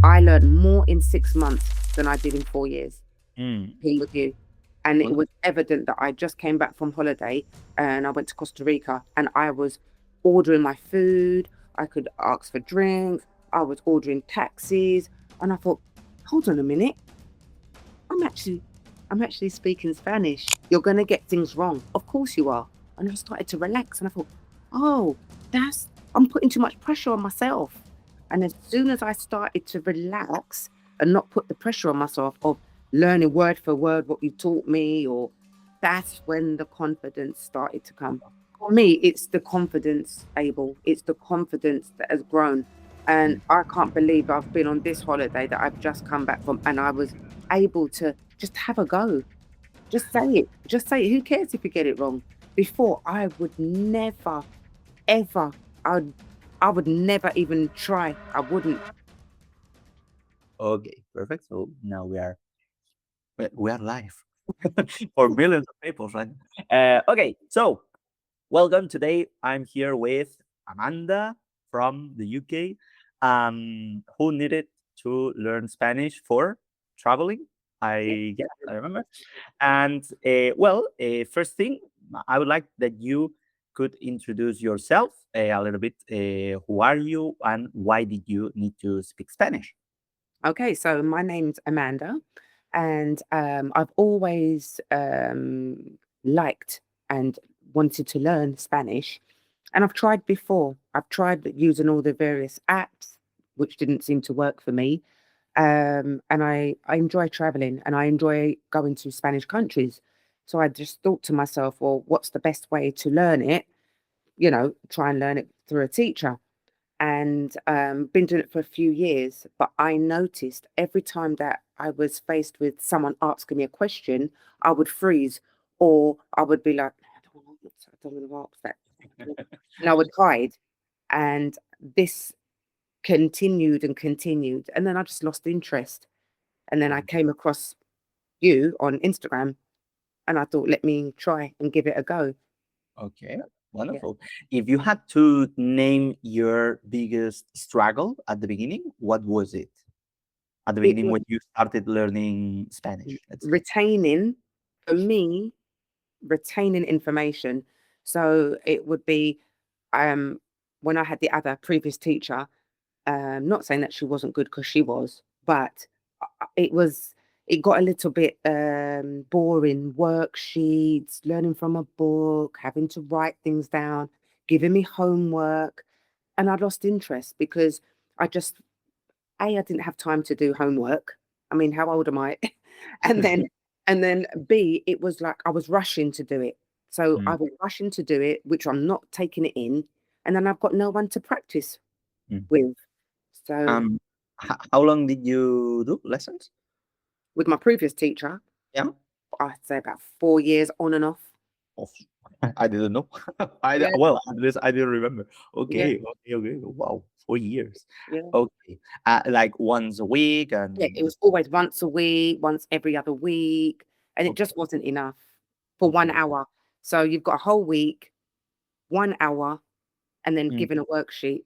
I learned more in 6 months than I did in 4 years. Mm. Being with you. And it Well, was evident that I just came back from holiday and I went to Costa Rica and I was ordering my food. I could ask for drinks. I was ordering taxis. And I thought, hold on a minute. I'm actually I'm actually speaking Spanish. You're gonna get things wrong. Of course you are. And I started to relax and I thought, oh, that's I'm putting too much pressure on myself. And as soon as I started to relax and not put the pressure on myself of learning word for word what you taught me, or that's when the confidence started to come. For me, it's the confidence, Abel. It's the confidence that has grown. And mm. I can't believe I've been on this holiday that I've just come back from and I was able to just have a go. Just say it. Just say it. Who cares if you get it wrong? Before, I would never, ever, I'd, I would never even try. I wouldn't. Okay, perfect. So now we are live for millions of people, right? Okay, so welcome. Today I'm here with Amanda from the UK, who needed to learn Spanish for traveling. Yeah. I remember. And first thing, I would like that you could introduce yourself a little bit. Who are you, and why did you need to speak Spanish? Okay, so my name's Amanda, and I've always liked and wanted to learn Spanish. And I've tried before. I've tried using all the various apps, which didn't seem to work for me. And I enjoy traveling and I enjoy going to Spanish countries. So I just thought to myself, well, what's the best way to learn it? Try and learn it through a teacher. And been doing it for a few years. But I noticed every time that I was faced with someone asking me a question, I would freeze or I would be like, I don't want to ask that. And I would hide. And this continued and continued. And then I just lost interest. And then I Mm. came across you on Instagram and I thought, let me try and give it a go. Okay, Yeah. wonderful. If you had to name your biggest struggle at the beginning, what was it? At the It beginning was when you started learning Spanish, let's say. retaining, for me, retaining information. So it would be um, when I had the other previous teacher, not saying that she wasn't good because she was, but it was, it got a little bit boring. Worksheets, learning from a book, having to write things down, giving me homework. And I lost interest because I just, I didn't have time to do homework. I mean, how old am I? and then, and then B, it was like I was rushing to do it. So Mm, I was rushing to do it, which I'm not taking it in. And then I've got no one to practice mm. with. So Um, how long did you do lessons? with my previous teacher, Yeah. I'd say about 4 years on and off. Oh, I didn't know. Yeah, Well, at least I didn't remember. yeah, Okay, okay, okay. Wow, 4 years. yeah. Okay, like once a week Yeah, it and was always once a week, once every other week, and it okay, just wasn't enough for one okay. hour. So you've got a whole week, 1 hour, and then Mm, given a worksheet.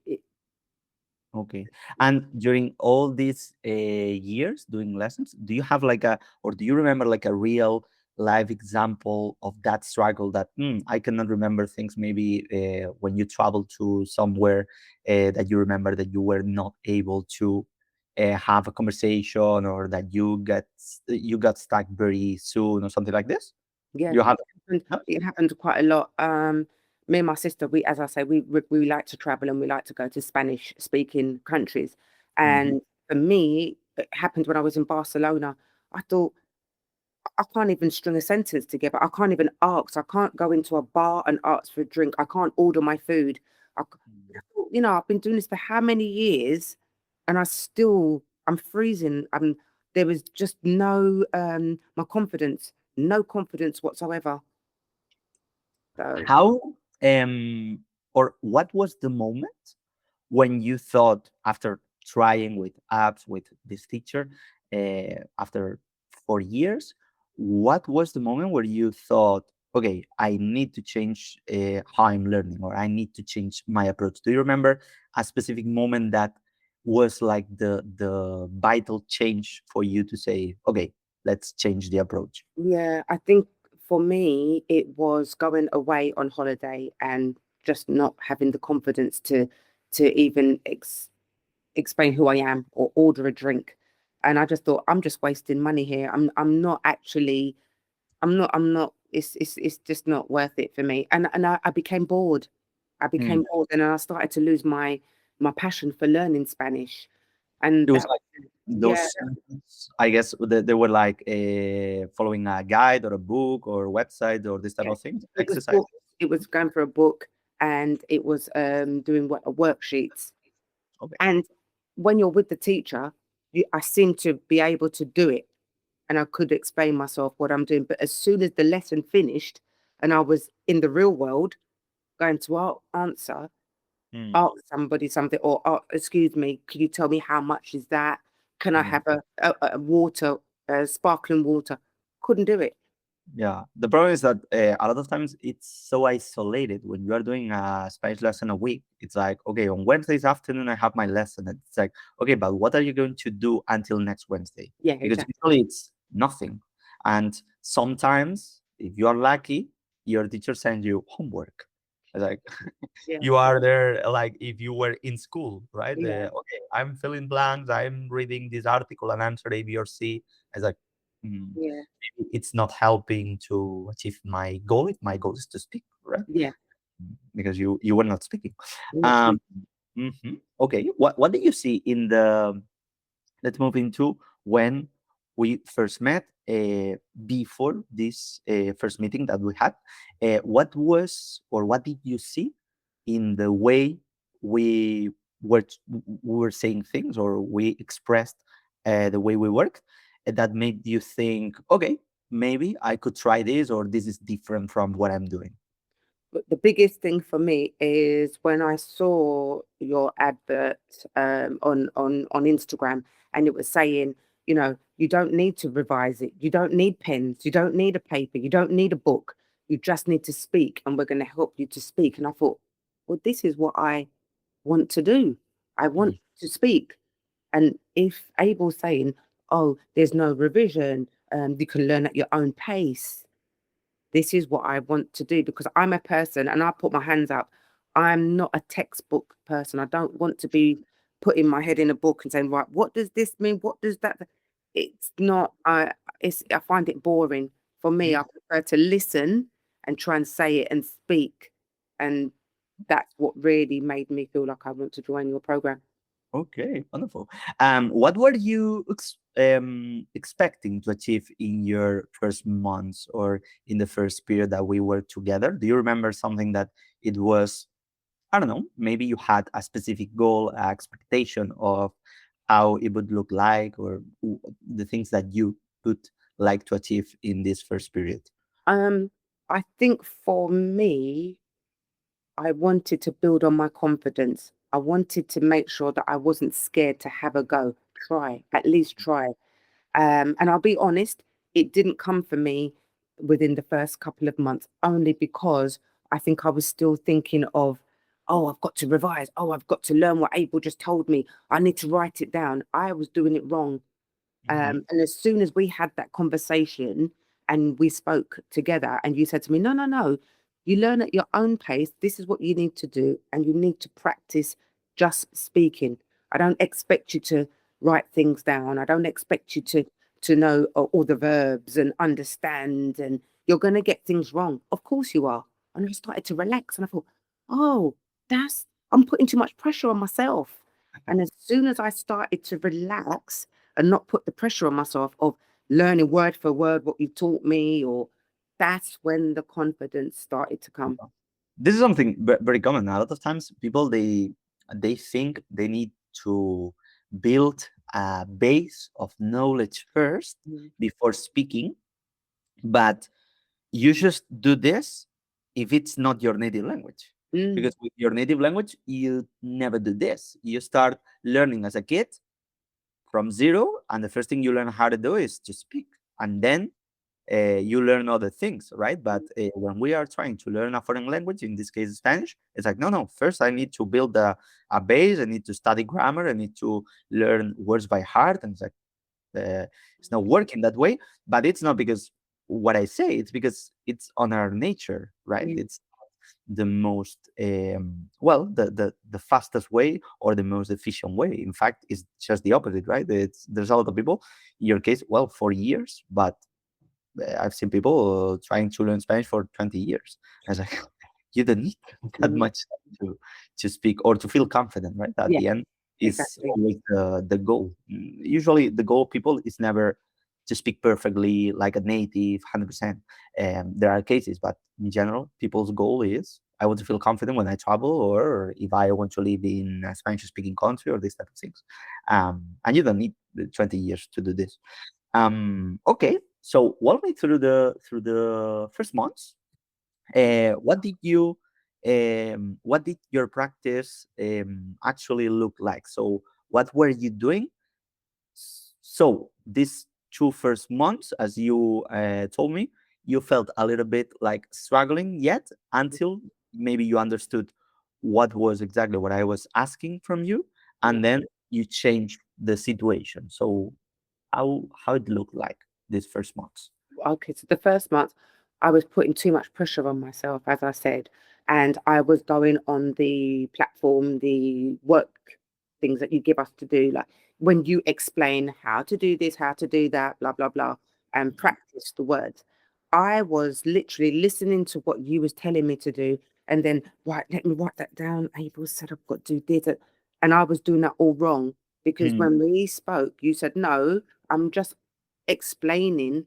okay. And during all these years doing lessons, do you have like a, or do you remember like a real live example of that struggle that I cannot remember things maybe when you travel to somewhere that you remember that you were not able to have a conversation or that you got stuck very soon or something like this? Yeah, You have happened no? it happened quite a lot. Me and my sister, we as I say, we like to travel and we like to go to Spanish speaking countries. Mhm. And for me, it happened when I was in Barcelona. I thought I can't even string a sentence together. I can't even ask. I can't go into a bar and ask for a drink. I can't order my food. I thought, I've been doing this for how many years, and I'm freezing. There was just no my confidence, no confidence whatsoever. So How um or what was the moment when you thought after trying with apps with this teacher after 4 years, what was the moment where you thought, okay, I need to change how I'm learning or I need to change my approach? Do you remember a specific moment that was like the vital change for you to say, okay, let's change the approach? Yeah, I think for me, it was going away on holiday and just not having the confidence to even explain who I am or order a drink. And I just thought, I'm just wasting money here. I'm not actually I'm not it's just not worth it for me. And I became bored. I Hmm. became bored and I started to lose my passion for learning Spanish. And It was that like yeah, those sessions, I guess they were like following a guide or a book or website or this type yeah. of things, It was exercise. books, it was going for a book and it was doing worksheets. Okay. And when you're with the teacher, I seem to be able to do it and I could explain myself what I'm doing. But as soon as the lesson finished and I was in the real world going to Mm, ask somebody something, or excuse me, can you tell me how much is that? Can I mm. have a water, sparkling water? Couldn't do it. Yeah, the problem is that a lot of times it's so isolated. When you are doing a Spanish lesson a week, it's like, okay, on Wednesdays afternoon I have my lesson. And it's like, okay, but what are you going to do until next Wednesday? Yeah, Because exactly. usually it's nothing. And sometimes, if you are lucky, your teacher sends you homework. It's like, Yeah, you are there like if you were in school, right? yeah, Okay, I'm filling blanks, I'm reading this article and answer A, B, or C. It's like, mm, yeah, maybe it's not helping to achieve my goal if my goal is to speak, right? yeah. Because you were not speaking. Not Um, speak. okay, what did you see in the, let's move into when we first met, before this first meeting that we had. What was or what did you see in the way we we were saying things or we expressed the way we worked, that made you think, okay, maybe I could try this, or this is different from what I'm doing? But the biggest thing for me is when I saw your advert on Instagram, and it was saying, you don't need to revise it. You don't need pens. You don't need a paper. You don't need a book. You just need to speak, and we're going to help you to speak. And I thought, well, this is what I want to do. I want Mm. to speak. And if Abel's saying, oh, there's no revision, you can learn at your own pace, this is what I want to do because I'm a person and I put my hands up. I'm not a textbook person. I don't want to be putting my head in a book and saying, right, what does this mean? What does that? It's not, I find it boring. For me, Mm. I prefer to listen and try and say it and speak. And that's what really made me feel like I want to join your program. Okay, wonderful. What were you expecting to achieve in your first months or in the first period that we were together? Do you remember something that it was, I don't know, maybe you had a specific goal, expectation of how it would look like, or the things that you would like to achieve in this first period? Um, I think for me, I wanted to build on my confidence. I wanted to make sure that I wasn't scared to have a go, try, at least try. And I'll be honest, it didn't come for me within the first couple of months, only because I think I was still thinking of, oh, I've got to revise. Oh, I've got to learn what April just told me. I need to write it down. I was doing it wrong. Mhm. And as soon as we had that conversation and we spoke together, and you said to me, no, no, no, you learn at your own pace. This is what you need to do. And you need to practice just speaking. I don't expect you to write things down. I don't expect you to know all the verbs and understand. And you're going to get things wrong. Of course you are. And I started to relax and I thought, oh, I'm putting too much pressure on myself. And as soon as I started to relax, and not put the pressure on myself of learning word for word what you taught me, or that's when the confidence started to come. This is something very common. A lot of times, people they think they need to build a base of knowledge first Mm. before speaking, but you just do this if it's not your native language. Mm. Because with your native language, you never do this. You start learning as a kid from zero, and the first thing you learn how to do is to speak, and then you learn other things, right? But when we are trying to learn a foreign language, in this case Spanish, it's like, no, no, first I need to build a base, I need to study grammar, I need to learn words by heart. And it's like, it's not working that way. But it's not because what I say, it's because it's on our nature, right? Mm. It's the most well, the fastest way or the most efficient way. In fact, it's just the opposite, right? There's a lot of people, in your case, well, for years, but I've seen people trying to learn Spanish for 20 years. I was like, you don't need that Mm. much time to speak or to feel confident, right? At Yeah, the end, is exactly. always the goal. Usually, the goal of people is never to speak perfectly like a native, 100%. There are cases, but in general, people's goal is I want to feel confident when I travel, or if I want to live in a Spanish-speaking country, or these type of things. And you don't need the 20 years to do this. Okay, so walk me through the first months. What did your practice actually look like? So what were you doing? So these two first months, as you told me, you felt a little bit like struggling yet until maybe you understood what was exactly what I was asking from you, Yeah. and then you changed the situation. So how it looked like these first months? Okay, so the first month, I was putting too much pressure on myself, as I said, and I was going on the platform, the work things that you give us to do, like when you explain how to do this, how to do that, blah blah blah, and practice the words. I was literally listening to what you was telling me to do, and then right, let me write that down. Abel said I've got to do this, and I was doing that all wrong because Mm, when we spoke, you said no. I'm just explaining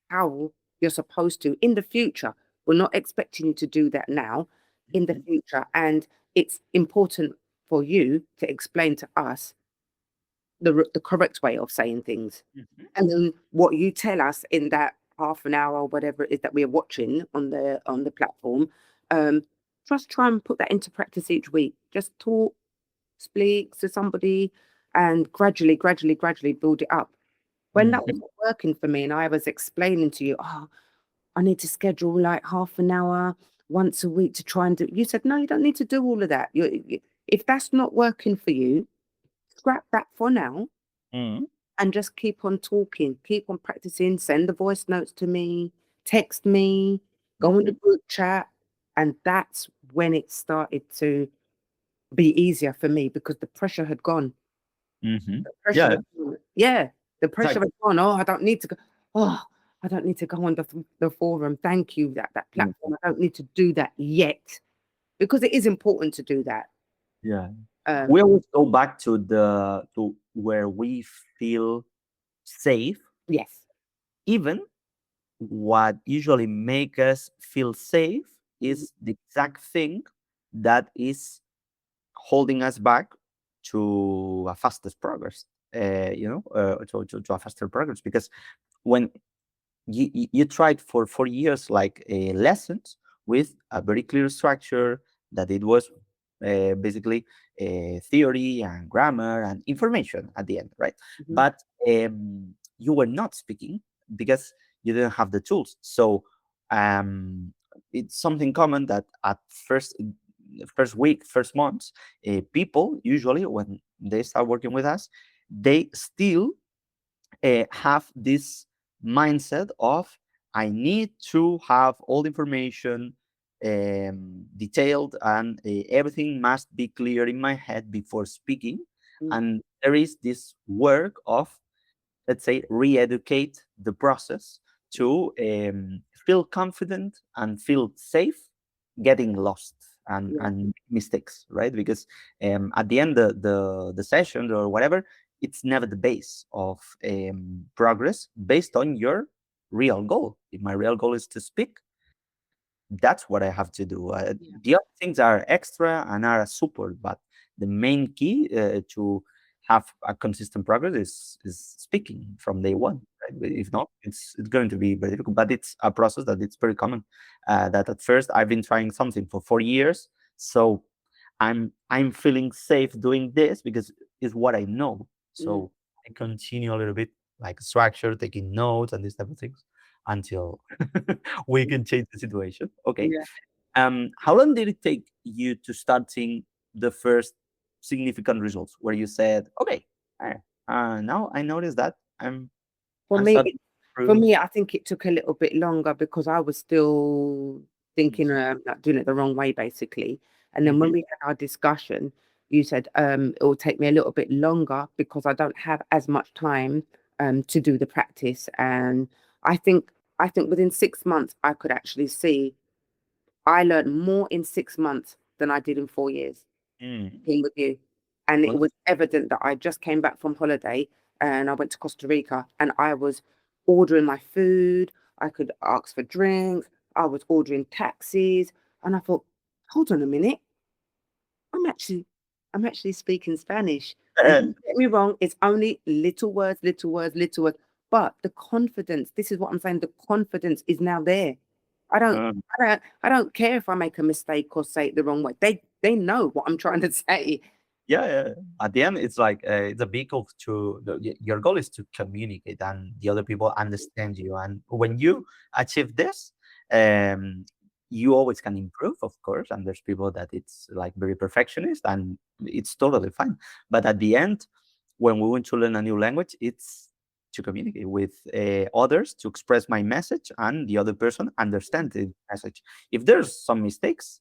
how you're supposed to in the future. We're not expecting you to do that now, in the mhm, future. And it's important for you to explain to us the correct way of saying things. mhm, And then what you tell us in that half an hour or whatever it is that we're watching on the platform, um, just try and put that into practice each week. Just talk, speak to somebody, and gradually build it up. When that mhm, wasn't working for me, and I was explaining to you, oh, I need to schedule like half an hour once a week to try and do. You said, no, you don't need to do all of that. If that's not working for you, scrap that for now mhm, and just keep on talking, keep on practicing. Send the voice notes to me, text me, go in the mhm, group chat. And that's when it started to be easier for me because the pressure had gone. mhm. The pressure Yeah, had gone. Yeah, the it's pressure like, had gone. Oh, I don't need to go. Oh, I don't need to go on the forum. Thank you, that mm, platform. I don't need to do that yet because it is important to do that. yeah. We Um, always go back to where we feel safe. yes. Even what usually make us feel safe Mhm, is the exact thing that is holding us back to a fastest progress. To a faster progress, because when you tried for 4 years like lessons with a very clear structure, that it was basically theory and grammar and information at the end, right? mhm, But you were not speaking because you didn't have the tools. So um, it's something common that at first week, first months, people usually when they start working with us, they still have this mindset of I need to have all the information detailed, and everything must be clear in my head before speaking. mm, And there is this work of, let's say, re-educate the process to feel confident and feel safe getting lost yeah, and mistakes, right? Because at the end, the session or whatever, it's never the base of progress based on your real goal. If my real goal is to speak, that's what I have to do. yeah, The other things are extra and are a support, but the main key to have a consistent progress is speaking from day mm, one. Right? But mm, if not, it's going to be very difficult. But it's a process that it's very common. That at first I've been trying something for 4 years, so I'm feeling safe doing this because it's what I know. mm, So I continue a little bit like structure, taking notes and these type of things. until we can change the situation. Okay. Yeah. How long did it take you to start seeing the first significant results where you said, okay, I- now I noticed that For I'm me, starting for improving. me, I think it took a little bit longer because I was still thinking, Mhm, like doing it the wrong way, basically. And then when mhm, we had our discussion, you said it will take me a little bit longer because I don't have as much time to do the practice. And I think I think within 6 months I could actually see I learned more in 6 months than I did in 4 years mm. being with you. And it Well, was evident that I just came back from holiday and I went to Costa Rica and I was ordering my food. I could ask for drinks. I was ordering taxis. And I thought, hold on a minute. I'm actually I'm actually speaking Spanish. And don't get me wrong, it's only little words, little words, little words. But the confidence, this is what I'm saying, the confidence is now there. I don't uh, I don't care if I make a mistake or say it the wrong way. They know what I'm trying to say. yeah, yeah. At the end, it's like it's a vehicle to your goal is to communicate and the other people understand you. And when you achieve this, um, you always can improve, of course. And there's people that it's like very perfectionist, and it's totally fine. But at the end, when we want to learn a new language, it's to communicate with others, to express my message, and the other person understand the message. If there's some mistakes,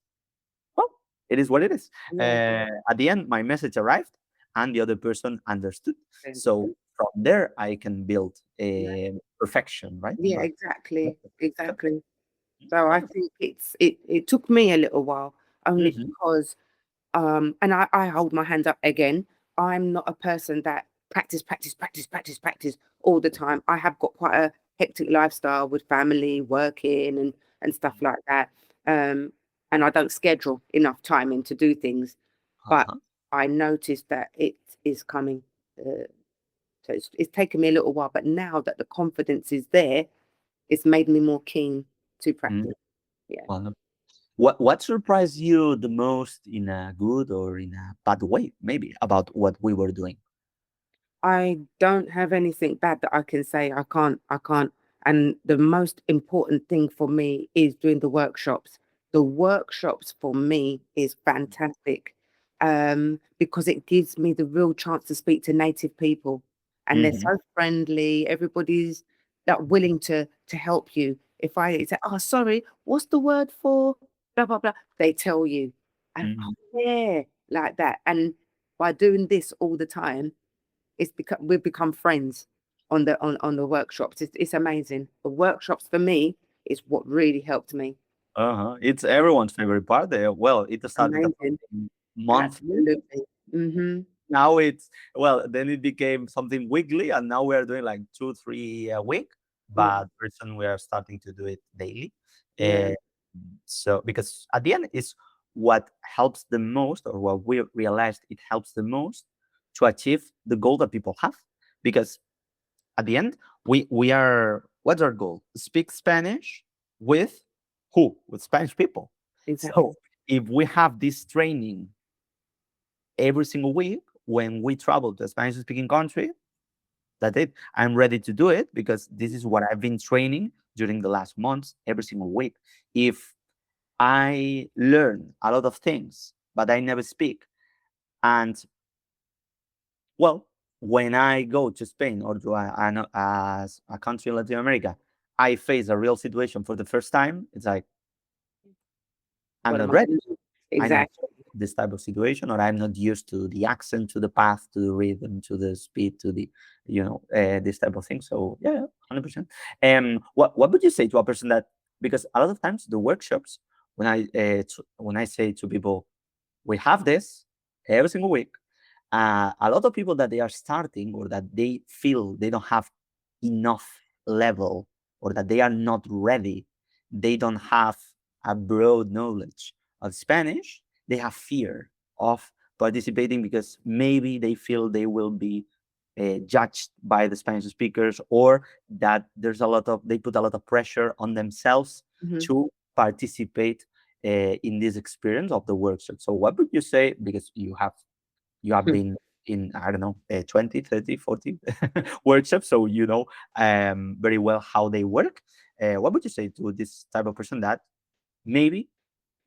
well, it is what it is. Yeah. At the end, my message arrived, and the other person understood. So from there, I can build a perfection, right? Yeah, But exactly. Exactly. So I think it took me a little while only mm-hmm, because and I hold my hand up again. I'm not a person that practice, practice, practice, practice, practice all the time. I have got quite a hectic lifestyle with family, working and stuff like that. Um, and I don't schedule enough time in to do things. But uh-huh, I noticed that it is coming. Uh, so it's taken me a little while, but now that the confidence is there, it's made me more keen to mm, practice. Yeah. well, what surprised you the most in a good or in a bad way, maybe about what we were doing? I don't have anything bad that I can say. I can't. And the most important thing for me is doing the workshops. The workshops for me is fantastic because it gives me the real chance to speak to native people. And they're Mm-hmm, so friendly. Everybody's that willing to help you. If I say, oh, sorry, what's the word for blah, blah, blah, they tell you. And mm-hmm. oh, yeah, like that. And by doing this all the time, we've become friends on the workshops. It's amazing. The workshops for me is what really helped me. Uh-huh. It's everyone's favorite part. Well, it started as Amazing. something monthly. Absolutely. Hmm. Now it's well, then it became something weekly, and now we are doing like 2, 3 a week. Yeah. But recently we are starting to do it daily. Yeah. Uh, so because at the end is what helps the most, or what we realized it helps the most to achieve the goal that people have. Because at the end, we are what's our goal? Speak Spanish with who? With Spanish people. Exactly. So if we have this training every single week when we travel to a Spanish speaking country, that's it. I'm ready to do it because this is what I've been training during the last months every single week. If I learn a lot of things, but I never speak, and well, when I go to Spain or to a country in Latin America, I face a real situation for the first time. It's like I'm What not am I ready. going to do? I'm not Exactly. used to this type of situation, or I'm not used to the accent, to the path, to the rhythm, to the speed, to the this type of thing. So yeah, 100%. What would you say to a person that because a lot of times the workshops when I say to people we have this every single week, a lot of people that they are starting or that they feel they don't have enough level or that they are not ready, they don't have a broad knowledge of Spanish, they have fear of participating because maybe they feel they will be judged by the Spanish speakers, or that there's a lot of they put a lot of pressure on themselves Hmm. to participate in this experience of the workshop. So what would you say, because you have been in I don't know 20, 30, 40 workshops, so you know very well how they work. what would you say to this type of person that maybe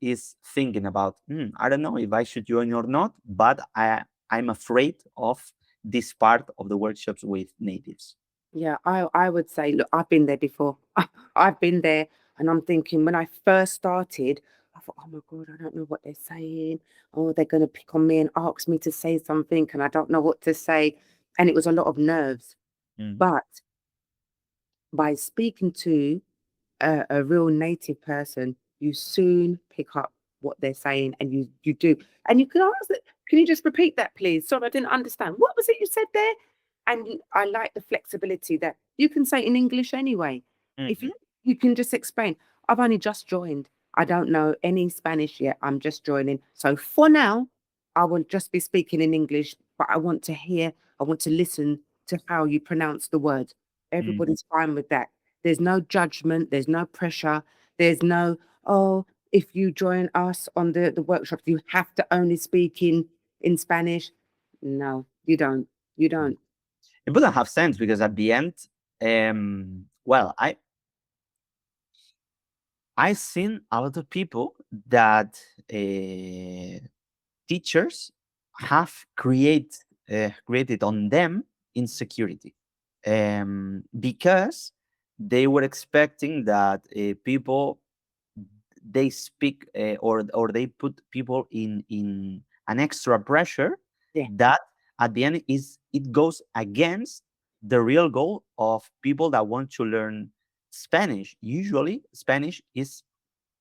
is thinking about, I don't know if I should join or not, but I'm afraid of this part of the workshops with natives. Yeah, I would say, look, I've been there before. I've been there, and I'm thinking when I first started, I thought, oh my God, I don't know what they're saying. Oh, they're going to pick on me and ask me to say something, and I don't know what to say. And it was a lot of nerves. Mm, But by speaking to a real native person, you soon pick up what they're saying, and you do. And you can ask it, can you just repeat that, please? Sorry, I didn't understand. What was it you said there? And I like the flexibility that you can say it in English anyway. If mhm, you can just explain, I've only just joined. I don't know any Spanish yet. I'm just joining. So for now, I will just be speaking in English, but I want to hear, I want to listen to how you pronounce the word. mm. Everybody's fine with that. There's no judgment, there's no pressure, there's no, oh, if you join us on the workshop, you have to only speak in Spanish. No, you don't. You don't. It wouldn't have sense because at the end, well, I seen a lot of people that teachers have created on them insecurity, because they were expecting that people they speak, or they put people in an extra pressure Yeah, that at the end is it goes against the real goal of people that want to learn Spanish. Usually Spanish is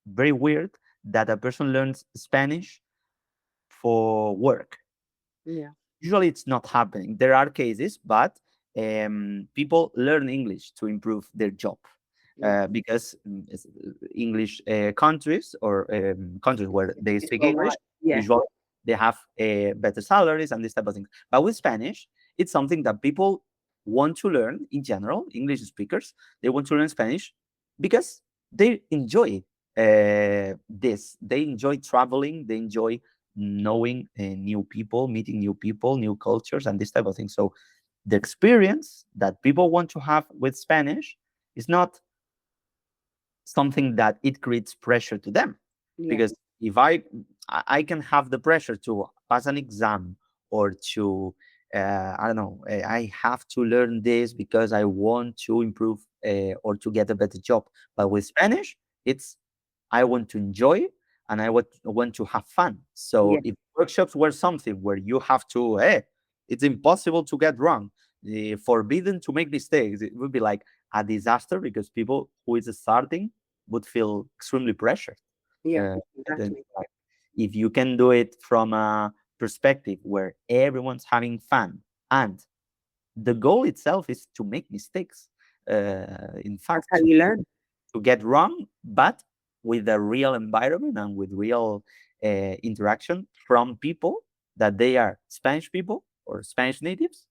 very weird that a person learns Spanish for work. yeah, Usually it's not happening. There are cases, but people learn English to improve their job, yeah. because English countries, or countries where they It's speak all English, right. Yeah, usually they have better salaries and this type of thing. But with Spanish, it's something that people want to learn in general. English speakers, they want to learn Spanish because they enjoy this. They enjoy traveling. They enjoy knowing new people, meeting new people, new cultures, and this type of thing. So the experience that people want to have with Spanish is not something that it creates pressure to them. yeah, Because if I can have the pressure to pass an exam, or to I don't know, I have to learn this because I want to improve, or to get a better job. But with Spanish, it's I want to enjoy, and I want to have fun. So yeah, if workshops were something where you have to, it's impossible to get wrong, forbidden to make mistakes, it would be like a disaster because people who is starting would feel extremely pressured. yeah, Then, exactly. like, if you can do it from a perspective where everyone's having fun, and the goal itself is to make mistakes, in That's fact, how you learn. to get wrong, but with a real environment and with real interaction from people that they are Spanish people or Spanish natives,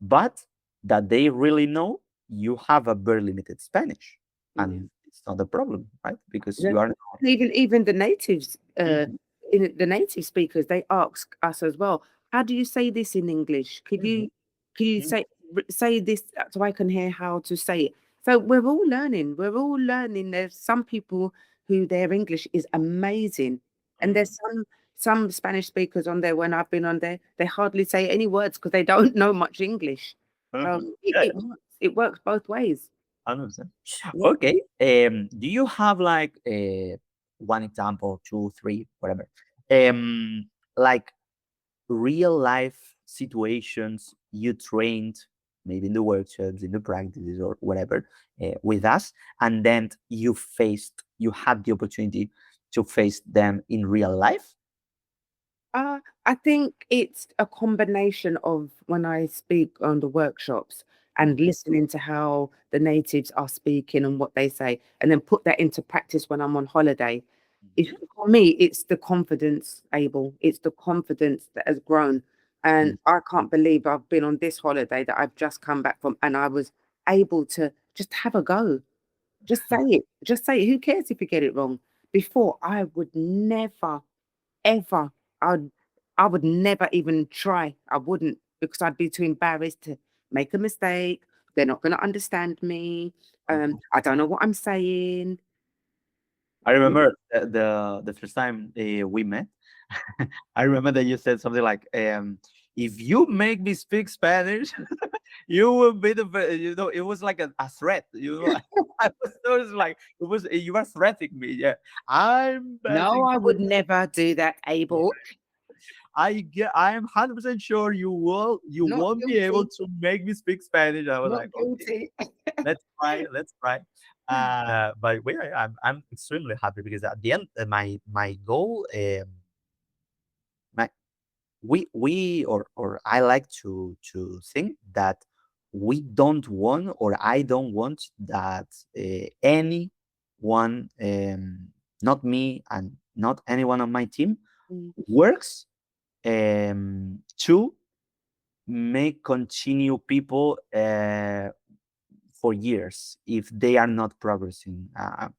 but that they really know you have a very limited Spanish, Yeah. and it's not a problem, right? Because Yeah. you are. Even the natives, Mhm, in the native speakers, they ask us as well. How do you say this in English? mhm, Can you mhm, say this so I can hear how to say it? So we're all learning. We're all learning. There's some people who their English is amazing, and mhm, there's some Spanish speakers on there. When I've been on there, they hardly say any words because they don't know much English. So mhm. Yeah, it works. It works both ways. 100%. Yeah. Okay. Do you have like one example, two, three, whatever? Like real life situations you trained, maybe in the workshops, in the practices, or whatever, with us, and then you had the opportunity to face them in real life. I think it's a combination of when I speak on the workshops and Mhm, listening to how the natives are speaking and what they say, and then put that into practice when I'm on holiday. It's, mhm, for me, it's the confidence, Abel. It's the confidence that has grown. And mhm, I can't believe I've been on this holiday that I've just come back from, and I was able to just have a go. Just say it. Just say it. Who cares if you get it wrong? Before, I would never ever. I'd I would never even try. I wouldn't because I'd be too embarrassed to make a mistake, They're not going to understand me. I don't know what I'm saying. I remember the first time we met. I remember that you said something like, "If you make me speak Spanish, you will be the you know." It was like a threat, you know. I was like, it was you were threatening me. Yeah, I'm No, betting. I would never do that, Abel. I am 100% sure you Not won't be able guilty. to make me speak Spanish. I was Not like, okay, guilty. let's try, let's try. But I'm extremely happy because at the end, my goal, my we or I like to think that we don't want, or I don't want that anyone, not me and not anyone on my team, Mm, works to make continue people for years if they are not progressing. A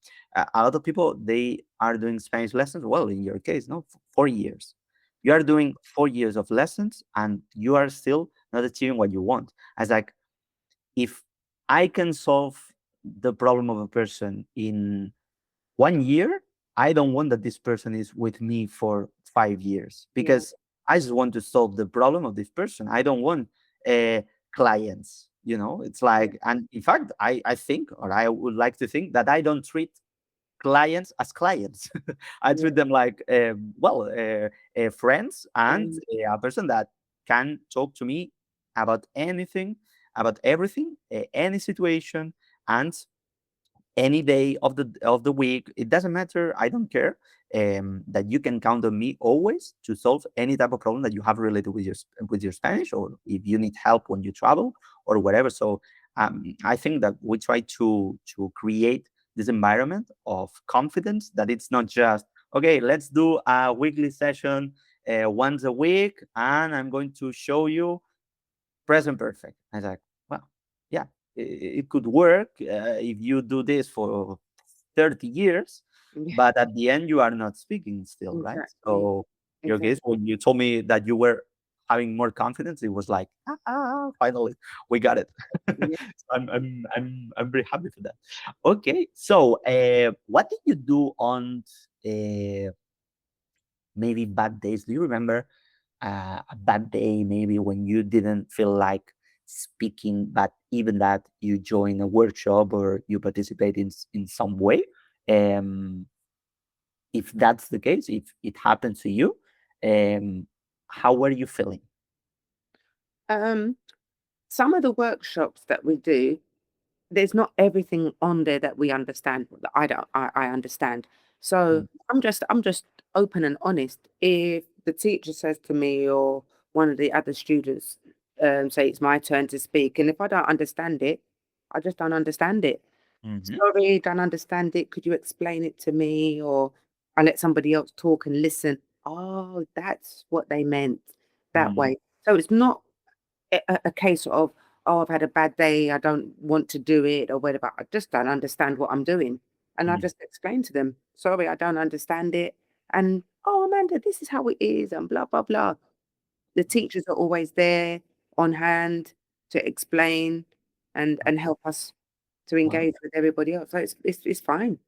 lot of people, they are doing Spanish lessons. Well, in your case, no, 4 years. You are doing 4 years of lessons, and you are still not achieving what you want. As like, if I can solve the problem of a person in 1 year, I don't want that this person is with me for 5 years, yeah, because I just want to solve the problem of this person. I don't want uh, clients. You know, it's yeah, like, and in fact, I think, or I would like to think, that I don't treat clients as clients. I yeah. treat them like, friends, and Um, a person that can talk to me about anything, about everything, any situation, and any day of the week. It doesn't matter. I don't care. That you can count on me always to solve any type of problem that you have related with with your Spanish, or if you need help when you travel or whatever. So I think that we try to create this environment of confidence, that it's not just, okay, let's do a weekly session once a week, and I'm going to show you present perfect. I was like, well, yeah, it could work if you do this for 30 years, yeah, but at the end, you are not speaking still, right? exactly. So, your case, Exactly. when you told me that you were having more confidence, it was like, finally, we got it. Yeah. So I'm very happy for that. Okay, so what did you do on uh, maybe bad days? Do you remember a bad day, maybe when you didn't feel like speaking, but even that you join a workshop or you participate in some way? Um, if that's the case, if it happens to you, um, how were you feeling? Um, some of the workshops that we do, there's not everything on there that we understand, that I don't I understand. So Mm, I'm just open and honest. If the teacher says to me or one of the other students say it's my turn to speak, and if I don't understand it, I just don't understand it. mhm, Sorry, don't understand it. Could you explain it to me? Or I let somebody else talk and listen. Oh, that's what they meant that mm, way. So it's not a case of, oh, I've had a bad day, I don't want to do it or whatever. I just don't understand what I'm doing. And I mm, just explain to them, sorry, I don't understand it. And oh, Amanda, this is how it is, and blah, blah, blah. The teachers are always there on hand to explain and help us to won- engage with everybody else. So it's fine.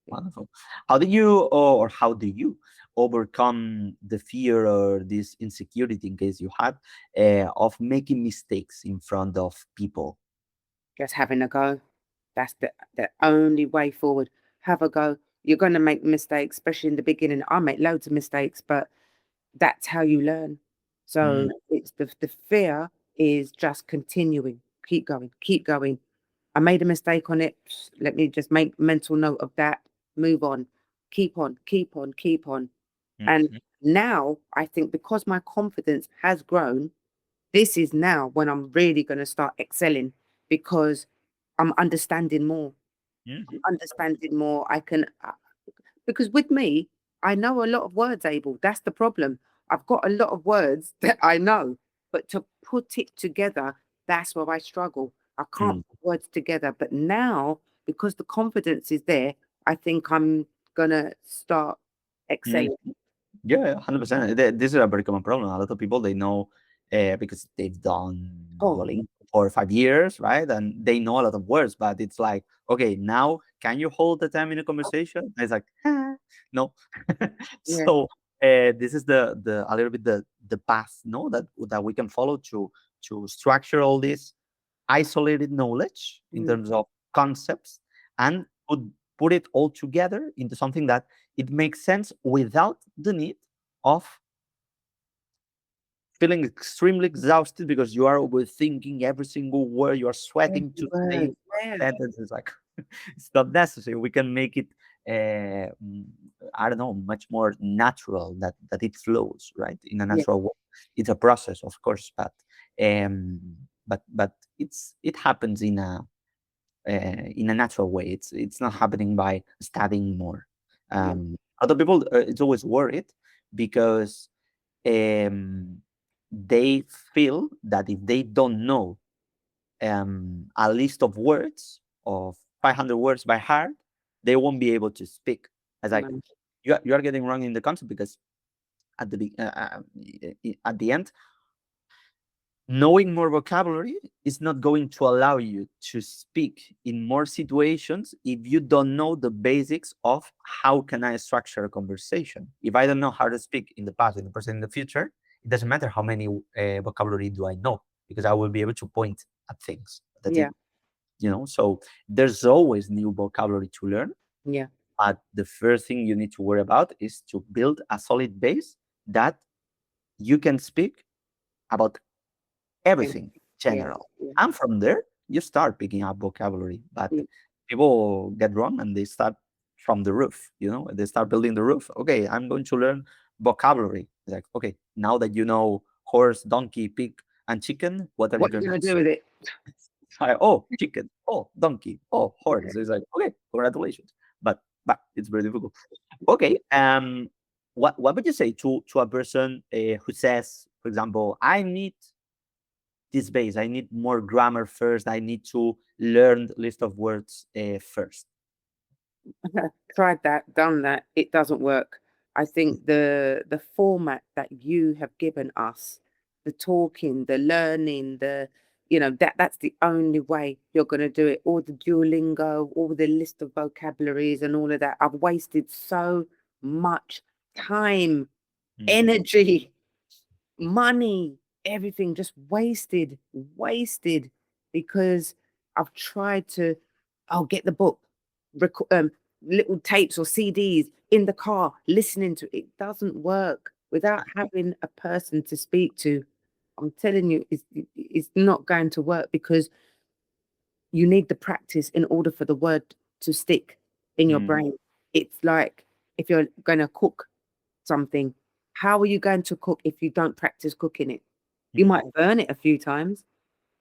wonderful. How did you, or how do you overcome the fear or this insecurity, in case you had, of making mistakes in front of people? Just having a go. That's the only way forward. Have a go. You're gonna make mistakes, especially in the beginning. I make loads of mistakes, but that's how you learn. So Mm, it's the fear is just continuing. Keep going, keep going. I made a mistake on it. Let me just make mental note of that. Move on. Keep on, keep on, keep on. And mhm, now I think because my confidence has grown, this is now when I'm really going to start excelling because I'm understanding more. I'm mhm, understanding more. I can, because with me, I know a lot of words, Abel. That's the problem. I've got a lot of words that I know, but to put it together, that's where I struggle. I can't mm, put words together. But now, because the confidence is there, I think I'm going to start mm. excelling. Yeah, 100%. This is a very common problem. A lot of people, they know because they've done Oh, Duolingo for 5 years, right? And they know a lot of words, but it's like, okay, now can you hold the time in a conversation? And it's like, no. Yeah. So this is the a little bit the path, no, that we can follow to structure all this isolated knowledge in Mm. terms of concepts and put it all together into something that it makes sense without the need of feeling extremely exhausted because you are overthinking every single word. You are Every sweating to say word. Yeah. sentences. Like it's not necessary. We can make it, mm, I don't know, much more natural that it flows right in a Yeah. natural way. It's a process, of course, um, but it happens in a natural way. It's not happening by studying more. Yeah. Other people, it's always worried because um, they feel that if they don't know a list of words of 500 words by heart, they won't be able to speak. As like No. you are getting wrong in the concept because at the end, knowing more vocabulary is not going to allow you to speak in more situations if you don't know the basics of how can I structure a conversation. If I don't know how to speak in the past, in the present, in the future, it doesn't matter how many vocabulary do I know because I will be able to point at things that it, Yeah. so there's always new vocabulary to learn. Yeah. But the first thing you need to worry about is to build a solid base that you can speak about Every, everything yeah. general. Yeah. And from there, you start picking up vocabulary. But Yeah. people get wrong and they start from the roof, they start building the roof. Okay, I'm going to learn vocabulary. It's like, okay, now that you know horse, donkey, pig, and chicken, what are you What you going to gonna do say? with it? Oh, chicken, oh, donkey, oh, horse. It's like, okay, congratulations. But it's very difficult. Okay, what would you say to a person who says, for example, I need this base. I need more grammar first. I need to learn the list of words first. Tried that, done that. It doesn't work. I think the format that you have given us, the talking, the learning, that's the only way you're gonna do it. All the Duolingo, all the list of vocabularies and all of that. I've wasted so much time, Mhm, energy, money, everything just wasted because I've tried to, I'll get the book, little tapes or CDs in the car, listening to it. It doesn't work without having a person to speak to. I'm telling you, it's not going to work because you need the practice in order for the word to stick in your mhm, brain. It's like if you're going to cook something, how are you going to cook if you don't practice cooking it? You mhm, might burn it a few times,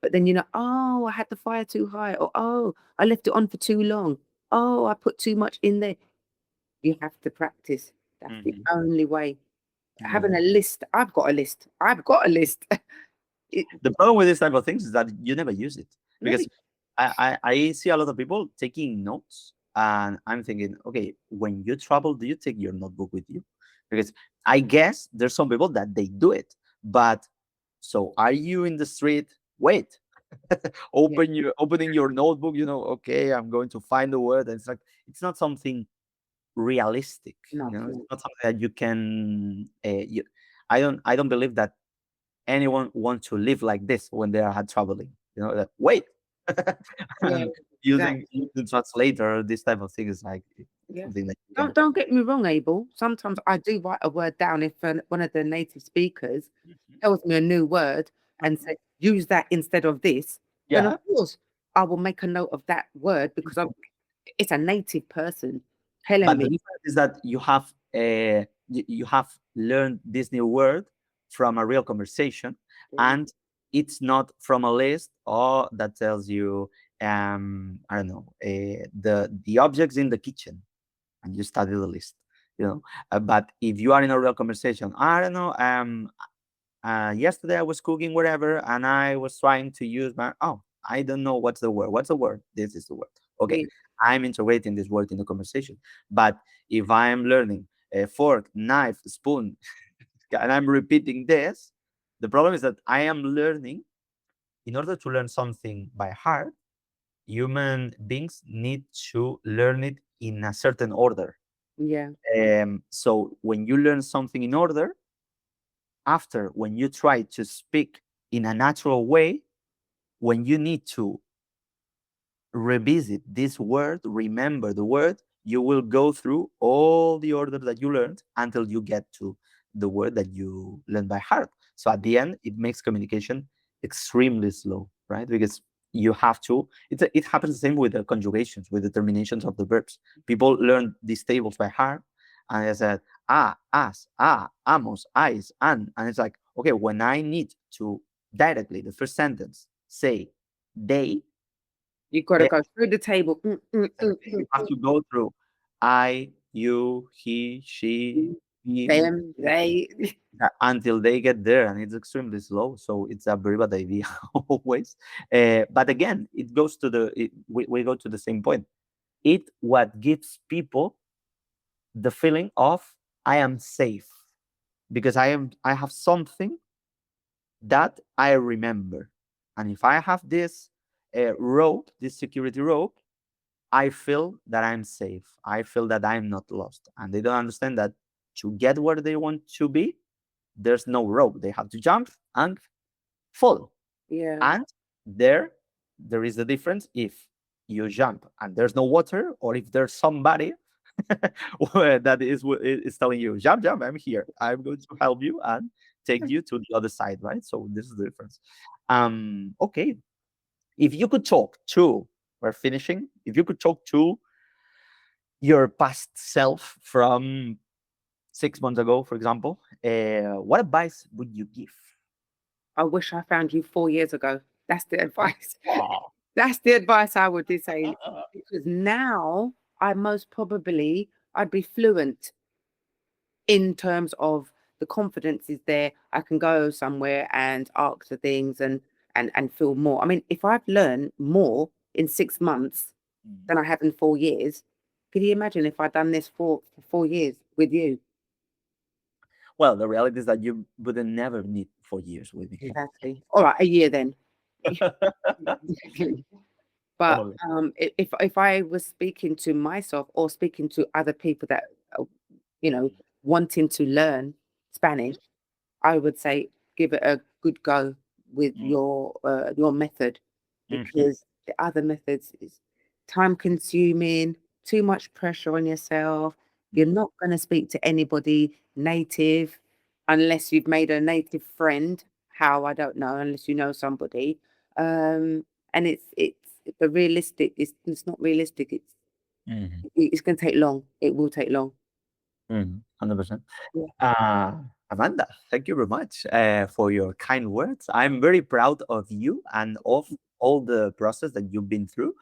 but then oh, I had the fire too high, or oh, I left it on for too long. Oh, I put too much in there. You have to practice. That's the mhm. only way. Having Yeah. a list, I've got a list. I've got a list. it, The problem with this type of things is that you never use it never, because I see a lot of people taking notes and I'm thinking, okay, when you travel, do you take your notebook with you? Because I guess there's some people that they do it, but so are you in the street? Wait, yeah, opening your notebook. Okay, I'm going to find the word. And it's like it's not something realistic. no, It's no, not something that you can. I don't believe that anyone wants to live like this when they are traveling. That wait, yeah, and using exactly. the translator, this type of thing is like Yeah. something that you Don't can. don't get me wrong, Abel. Sometimes I do write a word down if one of the native speakers Mhm, tells me a new word and mhm. say use that instead of this. Then of Yeah. course I will make a note of that word because it's a native person telling But the me. difference is that you have learned this new word from a real conversation, Yeah, and it's not from a list or that tells you I don't know the objects in the kitchen and you study the list. But if you are in a real conversation, I don't know, yesterday I was cooking whatever and I was trying to use my, oh, I don't know what's the word, this is the word. Okay, yeah, I'm integrating this word in the conversation. But if I'm learning a fork, knife, spoon, and I'm repeating this, the problem is that I am learning in order to learn something by heart, human beings need to learn it in a certain order. Yeah. So when you learn something in order, after when you try to speak in a natural way, when you need to revisit this word, remember the word, you will go through all the order that you learned until you get to the word that you learn by heart. So at the end, it makes communication extremely slow, right? Because you have to, it happens the same with the conjugations, with the terminations of the verbs. People learn these tables by heart, and I said, as, amos, ais, and it's like, okay, when I need to directly, the first sentence, say they, You got to go through the table. you have to go through I, you, he, she, he, Them, they. until they get there, and it's extremely slow. So it's a very bad idea always. But again, it goes to we go to the same point. It what gives people the feeling of I am safe because I have something that I remember, and if I have this rope, this security rope, I feel that I'm safe. I feel that I'm not lost. And they don't understand that to get where they want to be, there's no rope. They have to jump and fall. Yeah. And there is a difference if you jump and there's no water, or if there's somebody that is telling you, jump, jump, I'm here. I'm going to help you and take you to the other side, right? So this is the difference. Okay. If you could talk to, we're finishing. If you could talk to your past self from 6 months ago, for example, what advice would you give? I wish I found you 4 years ago. That's the advice. Oh, That's the advice I would be saying, because now I most probably I'd be fluent in terms of the confidence is there. I can go somewhere and ask for things and feel more. I mean, if I've learned more in 6 months mhm. than I have in 4 years, could you imagine if I'd done this for 4 years with you? Well, the reality is that you wouldn't never need 4 years with me. Exactly. All right, a year then. But Totally. if I was speaking to myself or speaking to other people that are, you know, wanting to learn Spanish, I would say give it a good go with Mm, your method, mhm, because the other methods is time consuming, too much pressure on yourself. You're mhm, not going to speak to anybody native unless you've made a native friend. How I don't know, unless you know somebody. And it's the realistic. It's not realistic. mhm, It's going to take long. It will take long. 100%. Yeah. Amanda, thank you very much for your kind words. I'm very proud of you and of all the process that you've been through,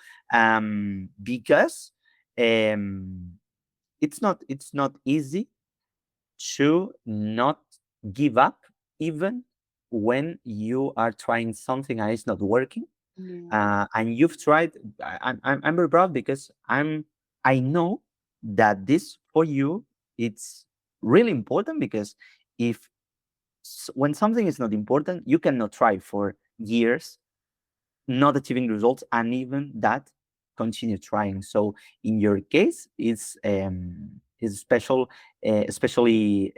because um, it's not easy to not give up even when you are trying something and it's not working. Yeah. And you've tried. I'm very proud because I know that this for you it's really important, because if when something is not important, you cannot try for years not achieving results, and even that continue trying. So in your case is special, especially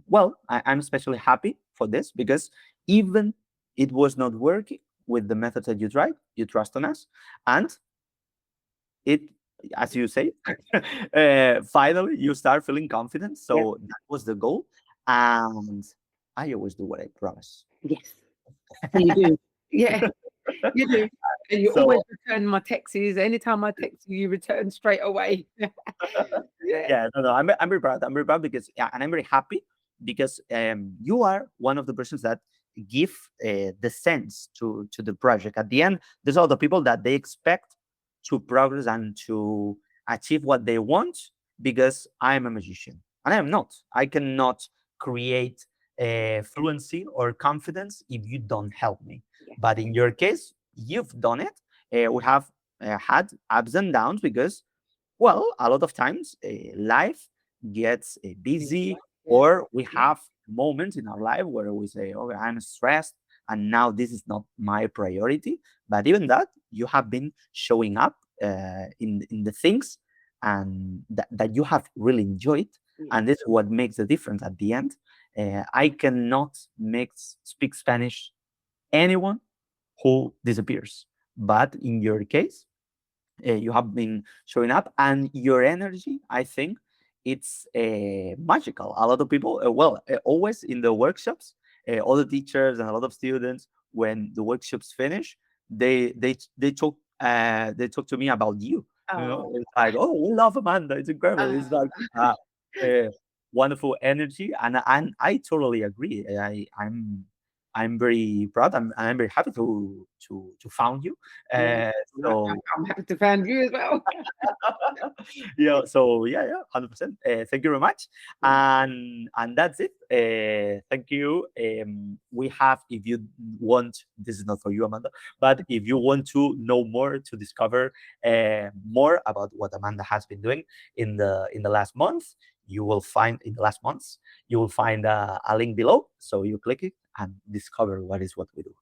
well, I'm especially happy for this, because even it was not working with the methods that you tried, you trust on us, and it, as you say, finally you start feeling confident. Yeah. So that was the goal, and I always do what I promise. Yes. And you do. Yeah. You do. And you always So return my texts. Anytime I text you, you return straight away. Yeah. yeah, no, no, I'm very proud. I'm very proud because, yeah, and I'm very happy because you are one of the persons that give the sense to the project. At the end, there's all the people that they expect to progress and to achieve what they want, because I am a magician and I am not. I cannot create fluency or confidence if you don't help me. Yeah. But in your case, you've done it. We have had ups and downs because, well, a lot of times life gets Things busy, like- Yeah. or we Yeah. have moments in our life where we say, "Okay, I'm stressed. and now this is not my priority. But even that, you have been showing up in the things and that you have really enjoyed, Yeah. and this is what makes the difference at the end. I cannot make speak Spanish anyone who disappears, but in your case, you have been showing up, and your energy, I think, it's magical. A lot of people, always in the workshops, all the teachers and a lot of students, when the workshops finish, they talk to me about you. You know, Oh. it's like, oh, we love Amanda, it's incredible, it's Oh. like uh, wonderful energy. And I totally agree. I'm very proud. I'm very happy to found you. Yeah. uh, so I'm happy to find you as well. yeah, so yeah, yeah, 100%. Thank you very much. Yeah. And that's it. Thank you. We have, if you want, this is not for you, Amanda, but if you want to know more, to discover more about what Amanda has been doing in the last month, you will find in the last months, you will find a link below. So you click it and discover what is what we do.